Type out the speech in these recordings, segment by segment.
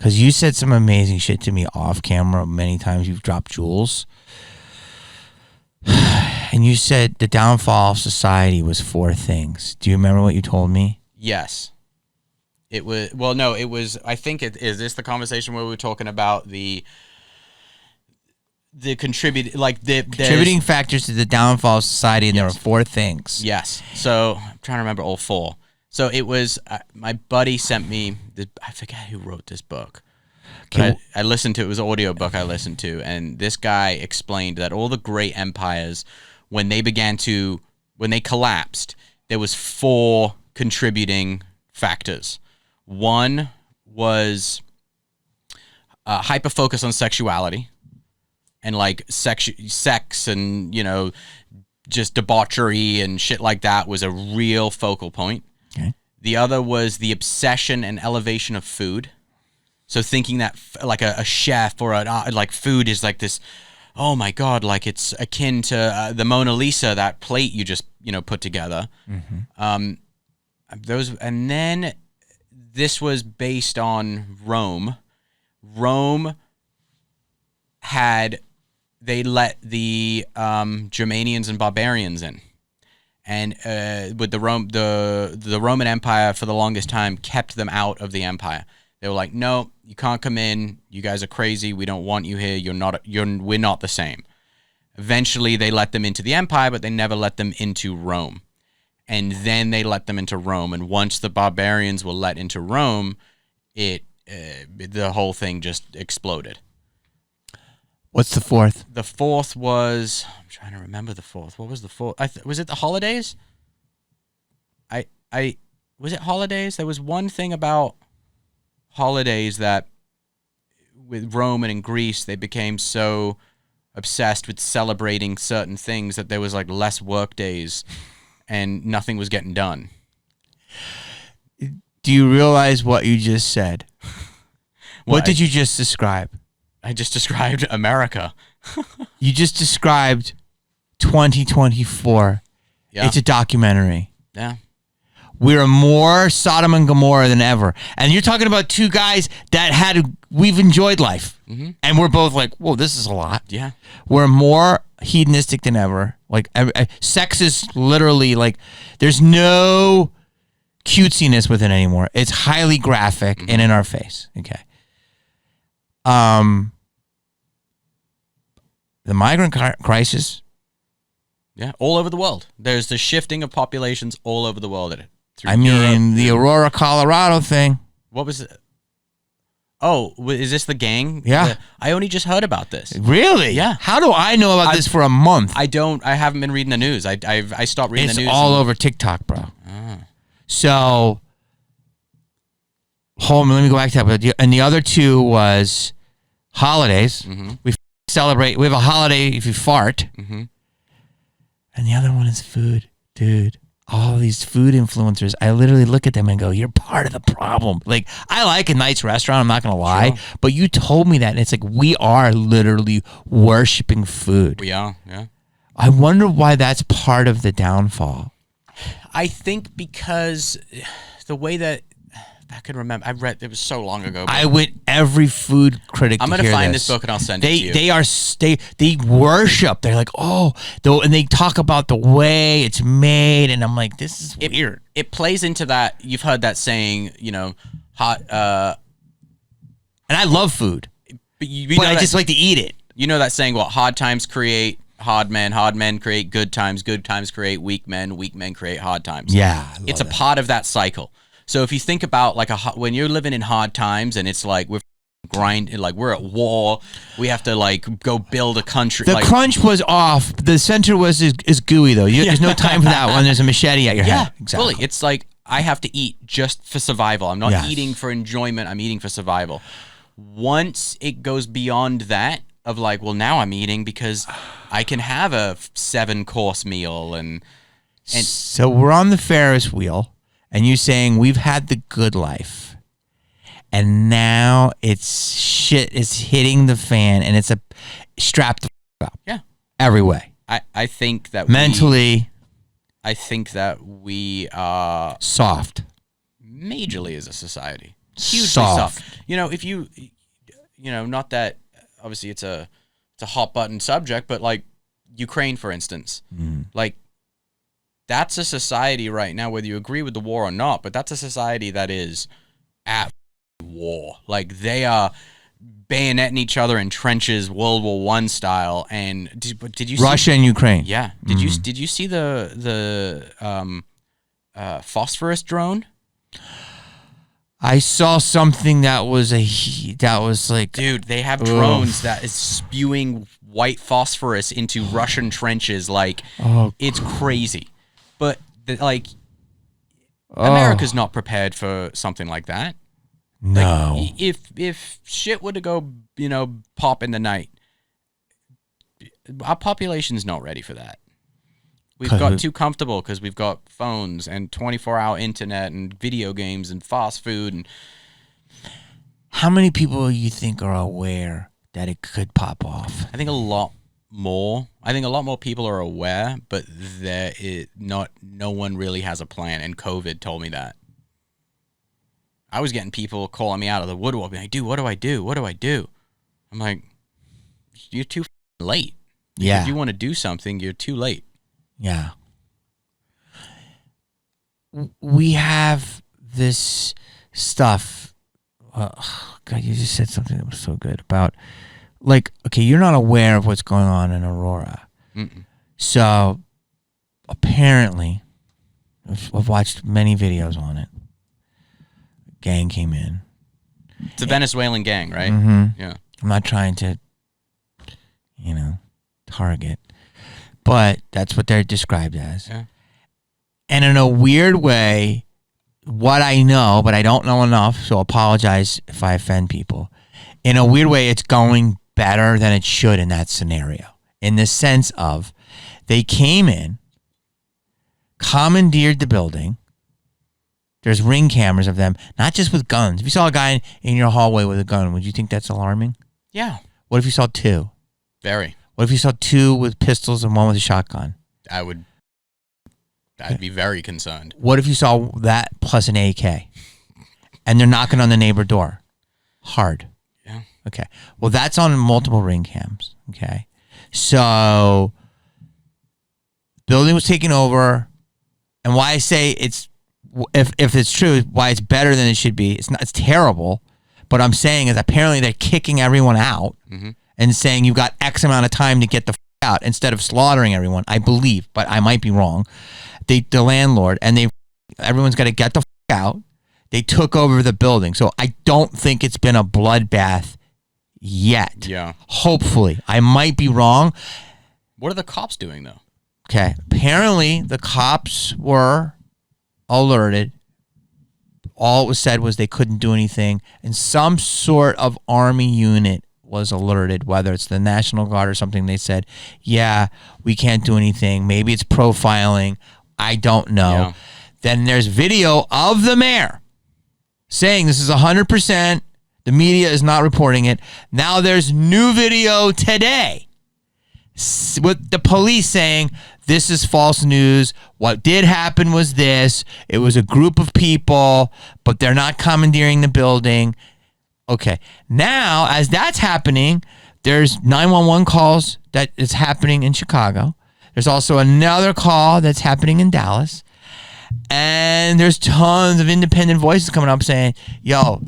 because you said some amazing shit to me off camera many times. You've dropped jewels. And you said the downfall of society was 4 things. Do you remember what you told me? Yes. It was, well, no, it was, I think is this the conversation where we were talking about the contributing factors to the downfall of society, and there were 4 things. Yes. So I'm trying to remember all 4. So it was, my buddy sent me, I forget who wrote this book. But I listened to, it was an audio book I listened to, and this guy explained that all the great empires, when they collapsed, there was 4 contributing factors. One was hyper focus on sexuality and like sex and, you know, just debauchery and shit like that was a real focal point. Okay. The other was the obsession and elevation of food. So thinking that like a chef or like food is like this, oh my God, like it's akin to the Mona Lisa, that plate you just, you know, put together. Mm-hmm. And then this was based on Rome. Rome they let the Germanians and barbarians in. And with the Roman Empire for the longest time kept them out of the empire. They were like, no, you can't come in. You guys are crazy. We don't want you here. We're not the same. Eventually, they let them into the empire, but they never let them into Rome. And then they let them into Rome. And once the barbarians were let into Rome, the whole thing just exploded. What's the 4th? The 4th was, I'm trying to remember the 4th. What was the 4th? Was it the holidays? Was it holidays? There was one thing about holidays that with Rome and in Greece, they became so obsessed with celebrating certain things that there was like less work days and nothing was getting done. Do you realize what you just said? What did you just describe? I just described America. You just described 2024. Yeah. It's a documentary. Yeah. We're more Sodom and Gomorrah than ever. And you're talking about 2 guys that we've enjoyed life. Mm-hmm. And we're both like, whoa, this is a lot. Yeah. We're more hedonistic than ever. Like, sex is literally like, there's no cutesiness with it anymore. It's highly graphic and in our face. Okay. The migrant crisis. Yeah, all over the world. There's the shifting of populations all over the world. The Aurora, Colorado thing. What was it? Oh, is this the gang? Yeah. I only just heard about this. Really? Yeah. How do I know about this for a month? I haven't been reading the news. I stopped reading the news. It's all over TikTok, bro. So, hold on, let me go back to that. And the other 2 was holidays. Mm-hmm. We celebrate. We have a holiday if you fart. Mm-hmm. And the other one is food. Dude, all these food influencers, I literally look at them and go, you're part of the problem. Like, I like a nice restaurant, I'm not going to lie. Sure. But you told me that, and it's like, we are literally worshiping food. We are, yeah. I wonder why that's part of the downfall. I think because the way that I can remember, I read it was so long ago. I went every food critic. I'm going to find this book and I'll send it to you. They worship. They're like, and they talk about the way it's made, and I'm like, this is weird. It plays into that. You've heard that saying, you know, hot. And I love food, but I just like to eat it. You know that saying, what hard times create hard men create good times create weak men create hard times. Yeah, it's a part of that cycle. So if you think about like when you're living in hard times and it's like we're grinding, like we're at war, we have to like go build a country. The crunch was off. The center is gooey though. There's no time for that when there's a machete at your head. Exactly. Fully. It's like I have to eat just for survival. I'm not eating for enjoyment. I'm eating for survival. Once it goes beyond that of like, well, now I'm eating because I can have a 7-course meal and so we're on the Ferris wheel. And you saying we've had the good life, and now shit is hitting the fan, and it's strapped up. Yeah, every way. I think that mentally, I think that we are soft, majorly as a society. hugely Soft. soft. If not that obviously it's a hot button subject, but like Ukraine, for instance, like that's a society right now, whether you agree with the war or not, but that's a society that is at war. Like they are bayoneting each other in trenches, World War I style. And did you Russia and Ukraine? Yeah. Did you see the phosphorus drone? I saw something that was like, dude, they have drones that is spewing white phosphorus into Russian trenches. Like, it's crazy. But America's not prepared for something like that. No. Like, if shit were to go, pop in the night, our population's not ready for that. We've got too comfortable because we've got phones and 24-hour internet and video games and fast food. And how many people you think are aware that it could pop off? I think a lot more. I think a lot more people are aware, but no one really has a plan. And COVID told me that. I was getting people calling me out of the woodwork, being like, "Dude, what do I do? What do I do?" I'm like, "You're too late. Yeah. If you want to do something, you're too late." Yeah. We have this stuff. God, you just said something that was so good about, like, okay, you're not aware of what's going on in Aurora. Mm-mm. So apparently, I've watched many videos on it. Gang came in. It's a Venezuelan gang, right? Mm-hmm. Yeah. I'm not trying to, target, but that's what they're described as. Yeah. And in a weird way, what I know, but I don't know enough, so apologize if I offend people. In a weird way, it's going better than it should in that scenario. In the sense of, they came in, commandeered the building. There's ring cameras of them, not just with guns. If you saw a guy in your hallway with a gun, would you think that's alarming? Yeah. What if you saw two? Very. What if you saw two with pistols and one with a shotgun? I'd be very concerned. What if you saw that plus an AK? And they're knocking on the neighbor door? Hard. Yeah. Okay. Well, that's on multiple ring cams. Okay. So, building was taken over. And why I say it's, if it's true, why it's better than it should be. It's terrible. But I'm saying is apparently they're kicking everyone out and saying you've got X amount of time to get the out instead of slaughtering everyone. I believe, but I might be wrong. The landlord and everyone's got to get the out. They took over the building, so I don't think it's been a bloodbath yet. Yeah. Hopefully, I might be wrong. What are the cops doing though? Okay. Apparently, the cops were alerted. All it was said was they couldn't do anything, and some sort of army unit was alerted, whether it's the National Guard or something. They said, yeah, we can't do anything. Maybe it's profiling. I don't know. Yeah. Then there's video of the mayor saying this is 100%. The media is not reporting it. Now there's new video today with the police saying this is false news. What did happen was this. It was a group of people, but they're not commandeering the building. Okay. Now, as that's happening, there's 911 calls that is happening in Chicago. There's also another call that's happening in Dallas. And there's tons of independent voices coming up saying, yo,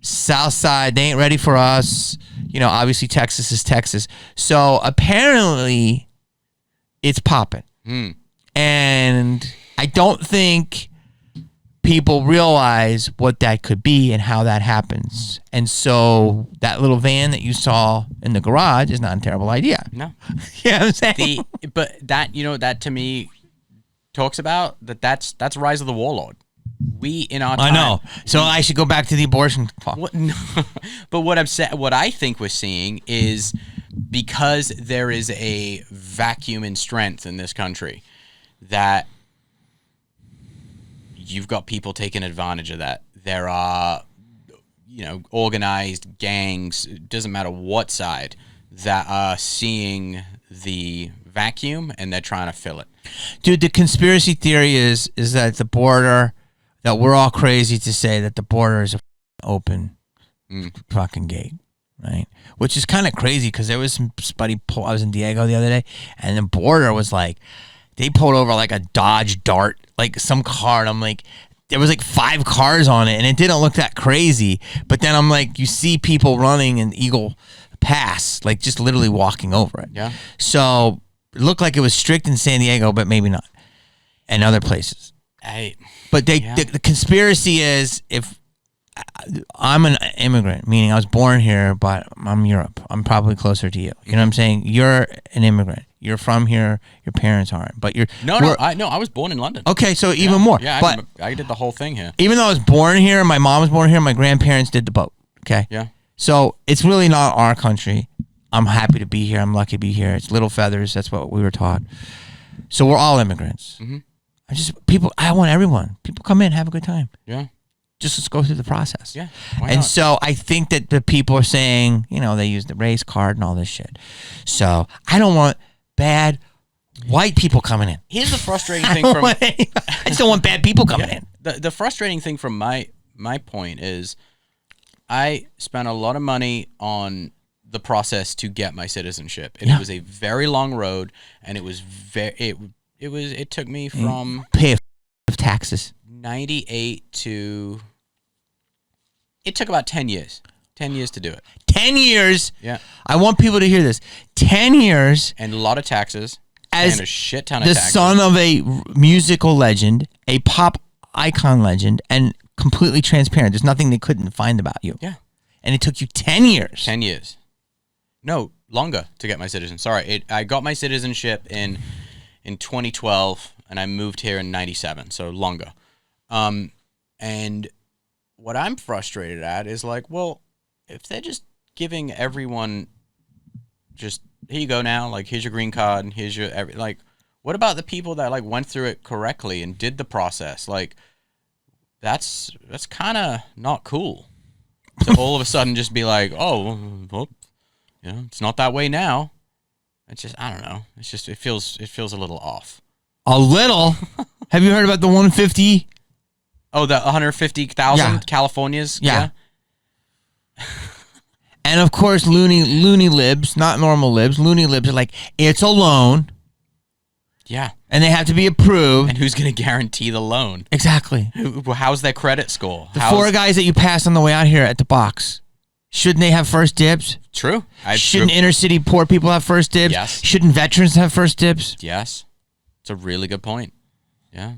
South Side, they ain't ready for us. Obviously Texas is Texas. So apparently it's popping. And I don't think people realize what that could be and how that happens. And so that little van that you saw in the garage is not a terrible idea. No. You know what I'm saying? But that, that to me talks about that's Rise of the Warlord. We in our time, I know. So I should go back to the abortion talk. No, but what I think we're seeing is because there is a vacuum in strength in this country that you've got people taking advantage of that. There are, organized gangs, doesn't matter what side, that are seeing the vacuum and they're trying to fill it. Dude, the conspiracy theory is that the border, that we're all crazy to say that the border is open fucking gate, right? Which is kind of crazy because there was somebody I was in Diego the other day, and the border was like, they pulled over like a Dodge Dart, like some car, and I'm like, there was like 5 cars on it, and it didn't look that crazy. But then I'm like, you see people running in Eagle Pass, like just literally walking over it. Yeah. So it looked like it was strict in San Diego, but maybe not, and other places. But the conspiracy is, if I'm an immigrant, meaning I was born here, but I'm Europe. I'm probably closer to you. You know what I'm saying? You're an immigrant. You're from here. Your parents aren't, but you're I was born in London. Okay, so even more. Yeah, but I did the whole thing here. Even though I was born here, my mom was born here. My grandparents did the boat. Okay. Yeah. So it's really not our country. I'm happy to be here. I'm lucky to be here. It's little feathers. That's what we were taught. So we're all immigrants. Mm-hmm. I want everyone. People come in, have a good time. Yeah. Just let's go through the process. Yeah. And so I think that the people are saying, they use the race card and all this shit. So I don't want bad white people coming in. Here's the frustrating thing from I just don't want bad people coming in. The frustrating thing from my point is, I spent a lot of money on the process to get my citizenship, and it was a very long road, and it was it took me from pay taxes 98 to, it took about 10 years. 10 years to do it. 10 years. Yeah. I want people to hear this. 10 years. And a lot of taxes. As and a shit ton of the taxes. son of a musical legend, a pop icon legend, and completely transparent. There's nothing they couldn't find about you. Yeah. And it took you 10 years. 10 years. No, longer to get my citizenship. Sorry. I got my citizenship in 2012, and I moved here in 97, so longer. And what I'm frustrated at is like, well, if they're just giving everyone just, here you go now, like, here's your green card, and here's your, like, what about the people that, like, went through it correctly and did the process? Like, that's kind of not cool. To all of a sudden just be like, oh, well, it's not that way now. It's just, I don't know. It's just, it feels a little off. A little? Have you heard about the 150? Oh, the 150,000 Yeah. Californias? Yeah. And of course, loony libs, not normal libs, loony libs are like, it's a loan. Yeah. And they have to be approved. And who's going to guarantee the loan? Exactly. How's their credit score? The 4 guys that you passed on the way out here at the box, shouldn't they have first dibs? True. Shouldn't inner city poor people have first dibs? Yes. Shouldn't veterans have first dibs? Yes. It's a really good point. Yeah.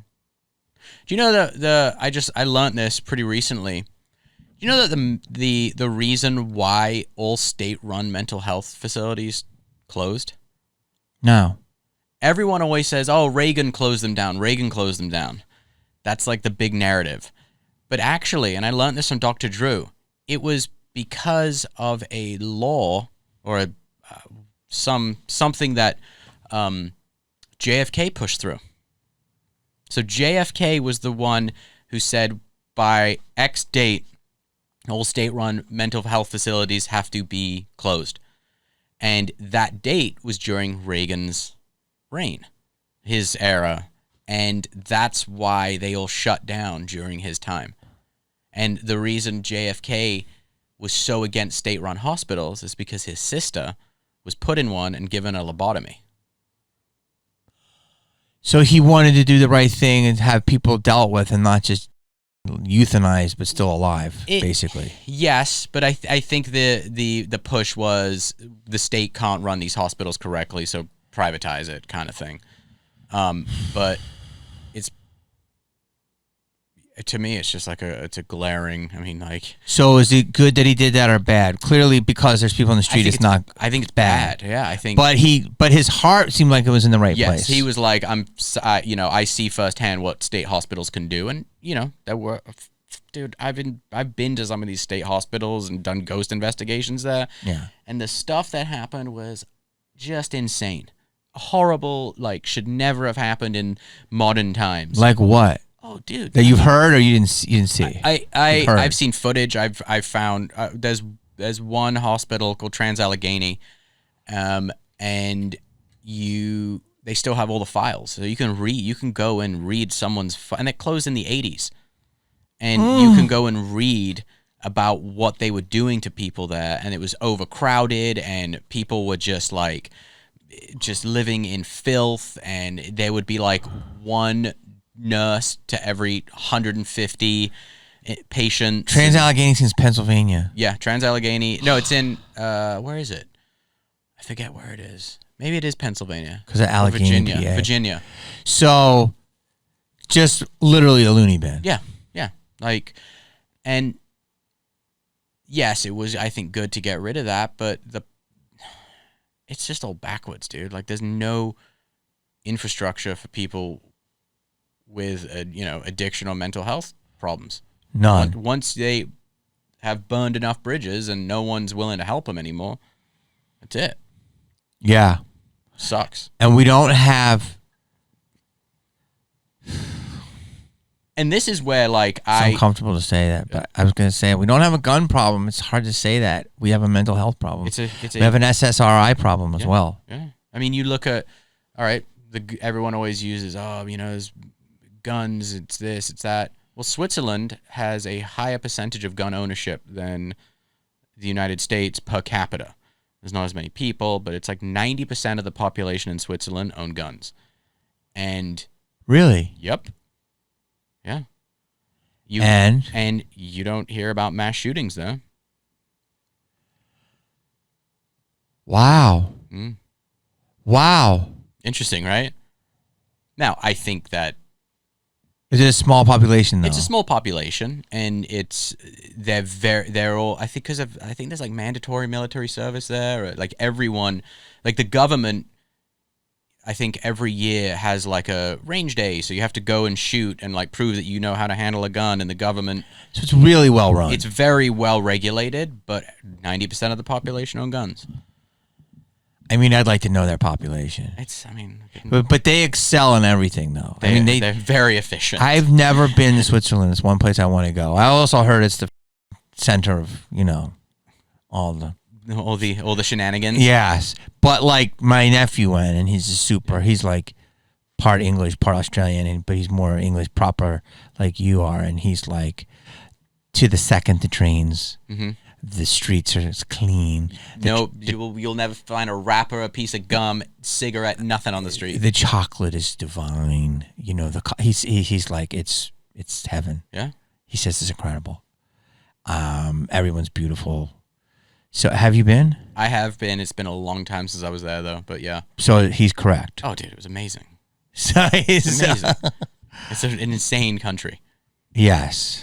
Do you know I learned this pretty recently. Do you know that the reason why all state-run mental health facilities closed? No. Everyone always says, oh, Reagan closed them down. Reagan closed them down. That's like the big narrative. But actually, and I learned this from Dr. Drew, it was because of a law or something that JFK pushed through. So JFK was the one who said by X date, all state-run mental health facilities have to be closed. And that date was during Reagan's reign, his era, and that's why they all shut down during his time. And the reason JFK was so against state-run hospitals is because his sister was put in one and given a lobotomy. So he wanted to do the right thing and have people dealt with and not just euthanized but still alive, basically. Yes, but I think the push was the state can't run these hospitals correctly, so privatize it, kind of thing. But it's, to me, it's just like it's a glaring. I mean, like. So is it good that he did that or bad? Clearly, because there's people in the street, it's not. I think it's bad. Yeah, I think. But his heart seemed like it was in the right place. Yes, he was like, I see firsthand what state hospitals can do, and that were. Dude, I've been to some of these state hospitals and done ghost investigations there. Yeah. And the stuff that happened was just insane. Horrible, like, should never have happened in modern times. Like what? Oh, dude. That you've heard or you didn't see? I've seen footage. I've found there's one hospital called Trans-Allegheny, and they still have all the files, so you can go and read someone's and it closed in the 80s, and you can go and read about what they were doing to people there, and it was overcrowded, and people were just living in filth, and there would be like one nurse to every 150 patients. Trans-Allegheny is Pennsylvania. Yeah, Trans-Allegheny. No, it's in where is it? I forget where it is. Maybe it is Pennsylvania. Because of Allegheny, Virginia. PA. Virginia. So, just literally a loony bin. Yeah, yeah. Like, and yes, it was, I think, good to get rid of that, but it's just all backwards, dude. Like, there's no infrastructure for people with, addiction or mental health problems. None. Once they have burned enough bridges and no one's willing to help them anymore, that's it. Yeah. Sucks. And we don't have... And this is where, like, It's uncomfortable to say that, but I was going to say we don't have a gun problem. It's hard to say that. We have a mental health problem. We have an SSRI problem as well. Yeah. I mean, you look at, all right, everyone always uses, there's guns, it's this, it's that. Well, Switzerland has a higher percentage of gun ownership than the United States per capita. There's not as many people, but it's like 90% of the population in Switzerland own guns. And really? Yep. Yeah. And you don't hear about mass shootings there. Wow. Mm. Wow. Interesting, right? Now, I think that is it a small population though? It's a small population, and they're all, I think, I think there's like mandatory military service there, or like everyone, like the government, I think every year has like a range day, so you have to go and shoot and like prove that you know how to handle a gun, and the government. So it's really well run. It's very well regulated, but 90% of the population own guns. I mean, I'd like to know their population. But they excel in everything, though. They're very efficient. I've never been to Switzerland. It's one place I want to go. I also heard it's the center of all the shenanigans. Yes, but like my nephew went, and he's like part English, part Australian, but he's more English proper like you are, and he's like to the second the trains. Mm-hmm. The streets are clean. You'll never find a wrapper, a piece of gum, cigarette, nothing on the street. The chocolate is divine. He's like it's heaven. Yeah. He says it's incredible. Everyone's beautiful. So have you been? I have been. It's been a long time since I was there though, but yeah. So he's correct. Oh, dude, it was amazing. It's amazing. It's an insane country. Yes.